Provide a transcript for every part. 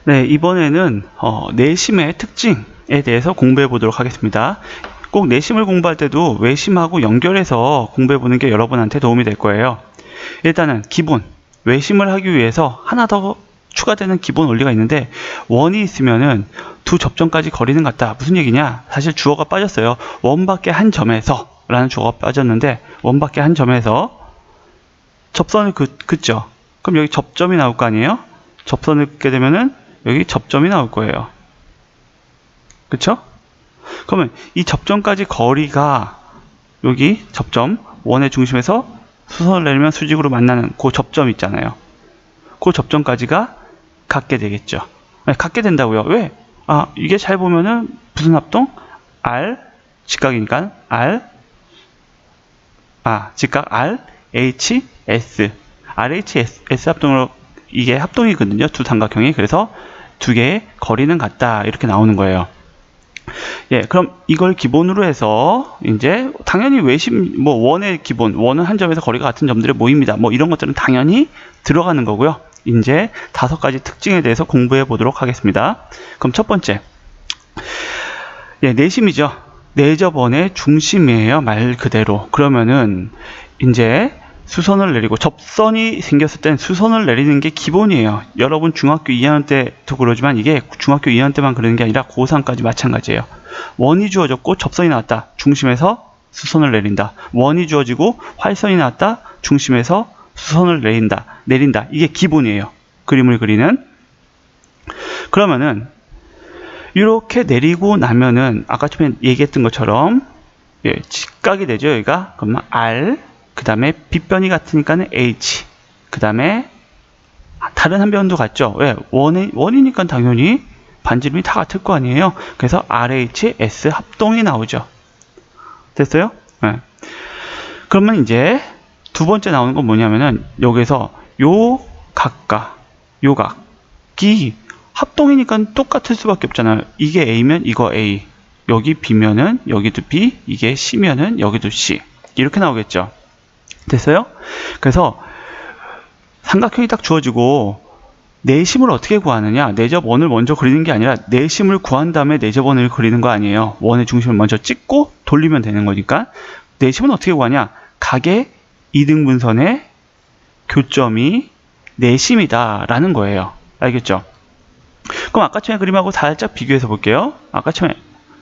네, 이번에는 내심의 특징에 대해서 공부해 보도록 하겠습니다. 꼭 내심을 공부할 때도 외심하고 연결해서 공부해 보는 게 여러분한테 도움이 될 거예요. 일단은 기본, 외심을 하기 위해서 하나 더 추가되는 기본 원리가 있는데, 원이 있으면은 두 접점까지 거리는 같다. 무슨 얘기냐? 사실 주어가 빠졌어요. 원 밖에 한 점에서 라는 주어가 빠졌는데, 원 밖에 한 점에서 접선을 긋죠. 그럼 여기 접점이 나올 거 아니에요? 접선을 긋게 되면은 여기 접점이 나올 거예요. 그쵸? 그러면 이 접점까지 거리가 여기 접점, 원의 중심에서 수선을 내리면 수직으로 만나는 그 접점 있잖아요. 그 접점까지가 같게 되겠죠. 네, 같게 된다고요. 왜? 이게 잘 보면은 무슨 합동? R, 직각이니까 R, 직각 R, H, S. RH, S 합동으로 이게 합동이거든요. 두 삼각형이. 그래서 두 개의 거리는 같다. 이렇게 나오는 거예요. 예, 그럼 이걸 기본으로 해서 이제 당연히 외심, 원의 기본, 원은 한 점에서 거리가 같은 점들의 모임이다. 이런 것들은 당연히 들어가는 거고요. 이제 5가지 특징에 대해서 공부해 보도록 하겠습니다. 그럼 첫 번째, 예, 내심이죠. 내접원의 중심이에요. 말 그대로. 그러면은 이제 수선을 내리고 접선이 생겼을 땐 수선을 내리는 게 기본이에요. 여러분 중학교 2학년 때도 그러지만 이게 중학교 2학년 때만 그러는 게 아니라 고3까지 마찬가지예요. 원이 주어졌고 접선이 나왔다. 중심에서 수선을 내린다. 원이 주어지고 활선이 나왔다. 중심에서 수선을 내린다. 이게 기본이에요. 그림을 그리는. 그러면은 이렇게 내리고 나면은 아까 처음에 얘기했던 것처럼 직각이 되죠. 여기가. 그러면 R, 그 다음에 빗변이 같으니까는 H, 그 다음에 다른 한 변도 같죠. 왜? 원이니까 당연히 반지름이 다 같을 거 아니에요. 그래서 RH, S 합동이 나오죠. 됐어요? 네. 그러면 이제 두 번째 나오는 건 뭐냐면은 여기서 요 각과 요 각이 합동이니까 똑같을 수밖에 없잖아요. 이게 A면 이거 A, 여기 B면은 여기도 B, 이게 C면은 여기도 C. 이렇게 나오겠죠. 됐어요? 그래서 삼각형이 딱 주어지고 내심을 어떻게 구하느냐? 내접원을 먼저 그리는 게 아니라 내심을 구한 다음에 내접원을 그리는 거 아니에요. 원의 중심을 먼저 찍고 돌리면 되는 거니까. 내심은 어떻게 구하냐? 각의 이등분선의 교점이 내심이다 라는 거예요. 알겠죠? 그럼 아까 처음에 그림하고 살짝 비교해서 볼게요. 아까 처음에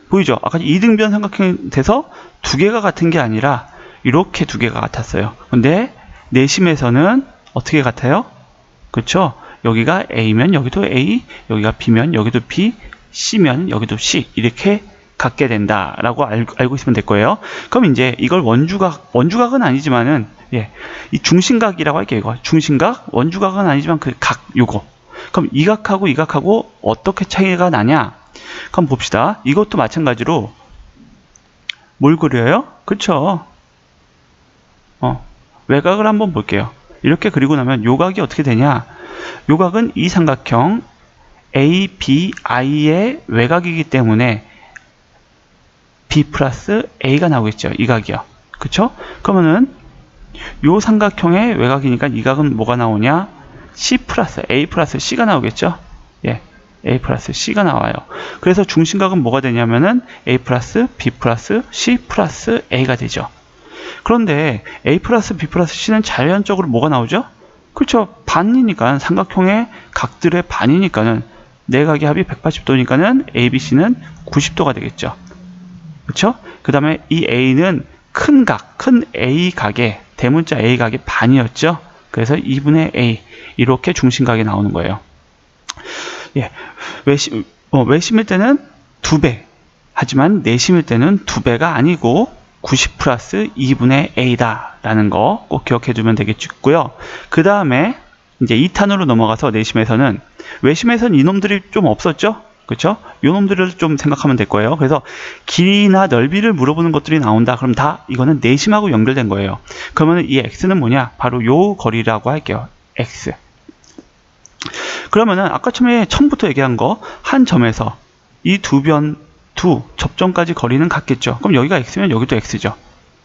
보이죠? 아까 이등변 삼각형이 돼서 두 개가 같은 게 아니라 이렇게 두 개가 같았어요. 근데 내심에서는 어떻게 같아요? 그렇죠? 여기가 A면 여기도 A, 여기가 B면 여기도 B, C면 여기도 C 이렇게 같게 된다라고 알고 있으면 될 거예요. 그럼 이제 이걸 원주각은 아니지만은 이 중심각이라고 할게요. 이거 중심각, 원주각은 아니지만 그 각 요거. 그럼 이 각하고 이 각하고 어떻게 차이가 나냐? 그럼 봅시다. 이것도 마찬가지로 뭘 그려요? 그렇죠? 외곽을 한번 볼게요. 이렇게 그리고 나면 요각이 어떻게 되냐? 요각은 이 삼각형 ABI의 외곽이기 때문에 B 플러스 A가 나오겠죠. 이 각이요. 그쵸? 그러면은 요 삼각형의 외곽이니까 이 각은 뭐가 나오냐? C 플러스 A 플러스 C가 나오겠죠? 예. A 플러스 C가 나와요. 그래서 중심각은 뭐가 되냐면은 A 플러스 B 플러스 C 플러스 A가 되죠. 그런데 A 플러스 B 플러스 C는 자연적으로 뭐가 나오죠? 그렇죠. 반이니까 삼각형의 각들의 반이니까는 네 각의 합이 180도니까는 ABC는 90도가 되겠죠. 그렇죠? 그 다음에 이 A는 큰 A 각의 대문자 A 각의 반이었죠. 그래서 2분의 A 이렇게 중심각이 나오는 거예요. 예, 외심일 때는 2배 하지만 내심일 때는 2배가 아니고 90 플러스 2분의 A다 라는 거 꼭 기억해 두면 되겠고요. 그 다음에 이제 2탄으로 넘어가서 내심에서는 외심에서는 이놈들이 좀 없었죠? 그렇죠? 요놈들을 좀 생각하면 될 거예요. 그래서 길이나 넓이를 물어보는 것들이 나온다. 그럼 다 이거는 내심하고 연결된 거예요. 그러면 이 x는 뭐냐? 바로 요 거리라고 할게요. x. 그러면은 아까 처음부터 얘기한 거 한 점에서 이 두 접점까지 거리는 같겠죠. 그럼 여기가 x면 여기도 x죠.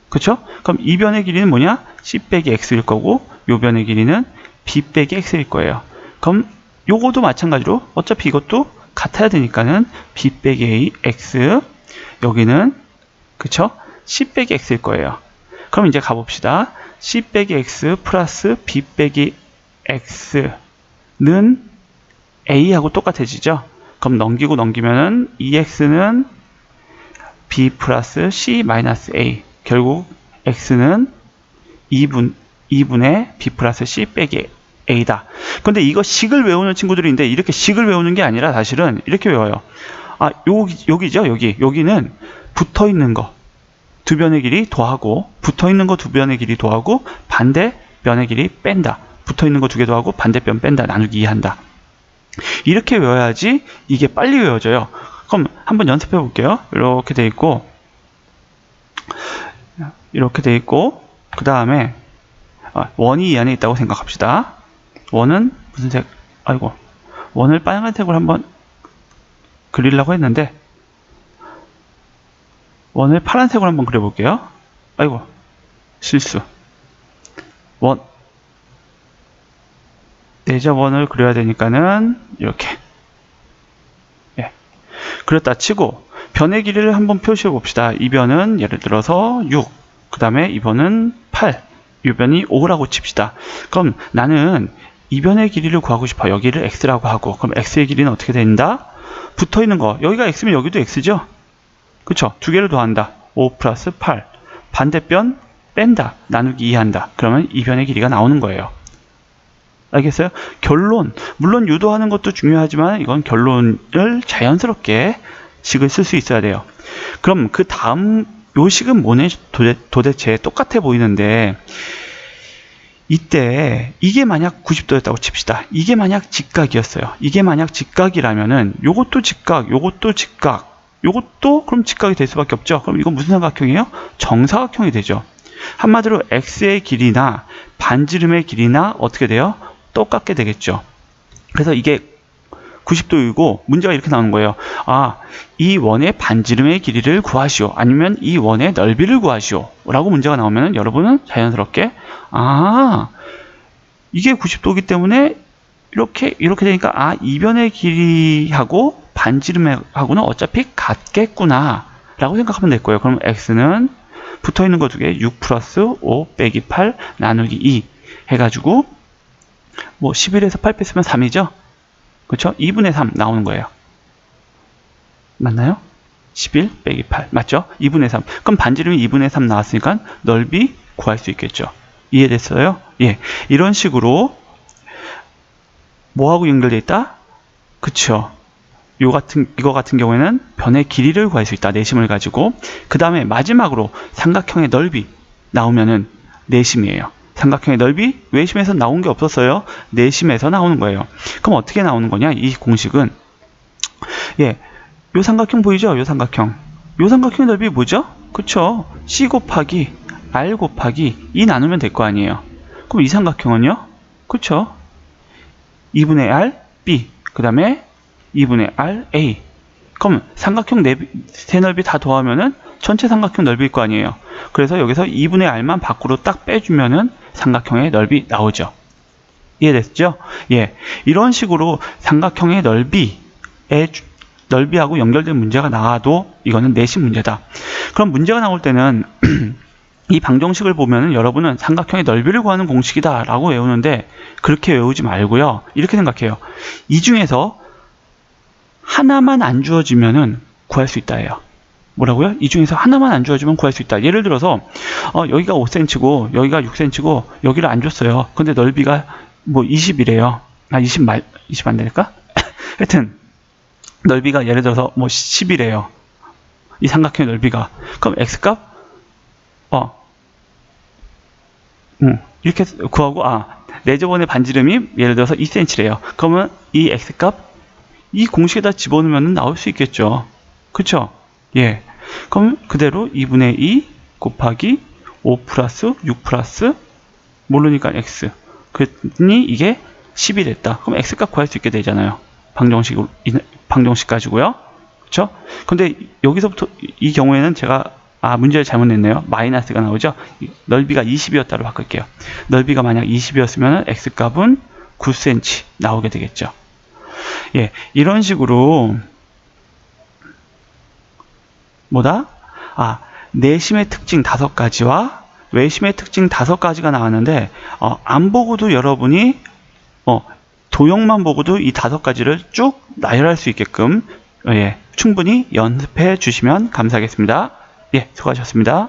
그쵸? 그럼 이 변의 길이는 뭐냐? c 빼기 x일 거고 요 변의 길이는 b 빼기 x일 거예요. 그럼 요거도 마찬가지로 어차피 이것도 같아야 되니까는 b 빼기 a x, 여기는 그쵸? c 빼기 x일 거예요. 그럼 이제 가봅시다. c 빼기 x 플러스 b 빼기 x는 a하고 똑같아지죠? 그럼 넘기면은 2x는 b 플러스 c 마이너스 a, 결국 x는 2분의 b 플러스 c 빼기 a다. 근데 이거 식을 외우는 친구들인데 이렇게 식을 외우는 게 아니라 사실은 이렇게 외워요. 여기죠. 여기는 붙어 있는 거 두 변의 길이 더하고, 붙어 있는 거 두 변의 길이 더하고 반대 변의 길이 뺀다. 붙어 있는 거 두 개 더하고 반대변 뺀다. 나누기 2 한다. 이렇게 외워야지 이게 빨리 외워져요. 그럼 한번 연습해 볼게요. 이렇게 돼 있고, 그 다음에 원이 이 안에 있다고 생각합시다. 원은 무슨 색? 원을 빨간색으로 한번 그리려고 했는데 원을 파란색으로 한번 그려볼게요. 실수. 원을 그려야 되니까는 이렇게 그렸다 치고 변의 길이를 한번 표시해 봅시다. 이 변은 예를 들어서 6, 그 다음에 이 변은 8, 이 변이 5라고 칩시다. 그럼 나는 이 변의 길이를 구하고 싶어. 여기를 x라고 하고, 그럼 x의 길이는 어떻게 된다? 붙어 있는 거, 여기가 x면 여기도 x죠? 그쵸? 두 개를 더한다. 5 플러스 8. 반대변 뺀다. 나누기 2 한다. 그러면 이 변의 길이가 나오는 거예요. 알겠어요? 결론. 물론 유도하는 것도 중요하지만 이건 결론을 자연스럽게 식을 쓸 수 있어야 돼요. 그럼 그 다음 요 식은 뭐네? 도대체 똑같아 보이는데, 이때 이게 만약 90도였다고 칩시다. 이게 만약 직각이었어요. 이게 만약 직각이라면은 요것도 직각, 요것도 직각, 요것도 그럼 직각이 될 수밖에 없죠. 그럼 이건 무슨 삼각형이에요? 정사각형이 되죠. 한마디로 x의 길이나 반지름의 길이나 어떻게 돼요? 똑같게 되겠죠. 그래서 이게 90도이고 문제가 이렇게 나오는 거예요. 이 원의 반지름의 길이를 구하시오. 아니면 이 원의 넓이를 구하시오. 라고 문제가 나오면 여러분은 자연스럽게 이게 90도이기 때문에 이렇게 되니까 이 변의 길이하고 반지름하고는 어차피 같겠구나 라고 생각하면 될 거예요. 그럼 x는 붙어 있는 거 두 개, 6 플러스 5 빼기 8 나누기 2 해가지고 11에서 8 뺐으면 3이죠? 그렇죠? 2분의 3 나오는 거예요. 맞나요? 11 빼기 8 맞죠? 2분의 3. 그럼 반지름이 2분의 3 나왔으니까 넓이 구할 수 있겠죠. 이해됐어요? 예. 이런 식으로 뭐하고 연결되어 있다? 그쵸? 이거 같은 경우에는 변의 길이를 구할 수 있다. 내심을 가지고. 그 다음에 마지막으로 삼각형의 넓이 나오면은 내심이에요. 삼각형의 넓이 외심에서 나온 게 없었어요. 내심에서 나오는 거예요. 그럼 어떻게 나오는 거냐? 이 공식은 요 삼각형 보이죠? 요 삼각형의 넓이 뭐죠? 그쵸? C 곱하기 R 곱하기 2 나누면 될 거 아니에요. 그럼 이 삼각형은요? 그쵸? 2분의 R B, 그 다음에 2분의 R A. 그럼 삼각형 세 넓이 다 더하면은 전체 삼각형 넓이일 거 아니에요. 그래서 여기서 2분의 R만 밖으로 딱 빼주면은 삼각형의 넓이 나오죠. 이해됐죠? 예. 이런 식으로 삼각형의 넓이하고 연결된 문제가 나와도 이거는 내심 문제다. 그럼 문제가 나올 때는 이 방정식을 보면은 여러분은 삼각형의 넓이를 구하는 공식이다 라고 외우는데, 그렇게 외우지 말고요. 이렇게 생각해요. 이 중에서 하나만 안 주어지면은 구할 수 있다예요. 뭐라고요? 이 중에서 하나만 안 주어지면 구할 수 있다. 예를 들어서 여기가 5cm고 여기가 6cm고 여기를 안 줬어요. 근데 넓이가 20이래요. 20 안 되니까? 하여튼 넓이가 예를 들어서 10이래요. 이 삼각형의 넓이가. 그럼 x값 이렇게 구하고 내저번의 반지름이 예를 들어서 2cm래요. 그러면 이 x값 이 공식에다 집어넣으면 나올 수 있겠죠. 그쵸? 예. 그럼 그대로 2분의 2 곱하기 5 플러스 6 플러스 모르니까 x. 그랬더니 이게 10이 됐다. 그럼 x값 구할 수 있게 되잖아요. 방정식 가지고요. 그쵸? 근데 여기서부터 이 경우에는 제가 문제를 잘못 냈네요. 마이너스가 나오죠? 넓이가 20이었다로 바꿀게요. 넓이가 만약 20이었으면 x값은 9cm 나오게 되겠죠. 예, 이런 식으로 내심의 특징 5가지와 외심의 특징 5가지가 나왔는데 안 보고도 여러분이 도형만 보고도 이 5가지를 쭉 나열할 수 있게끔 충분히 연습해 주시면 감사하겠습니다. 예, 수고하셨습니다.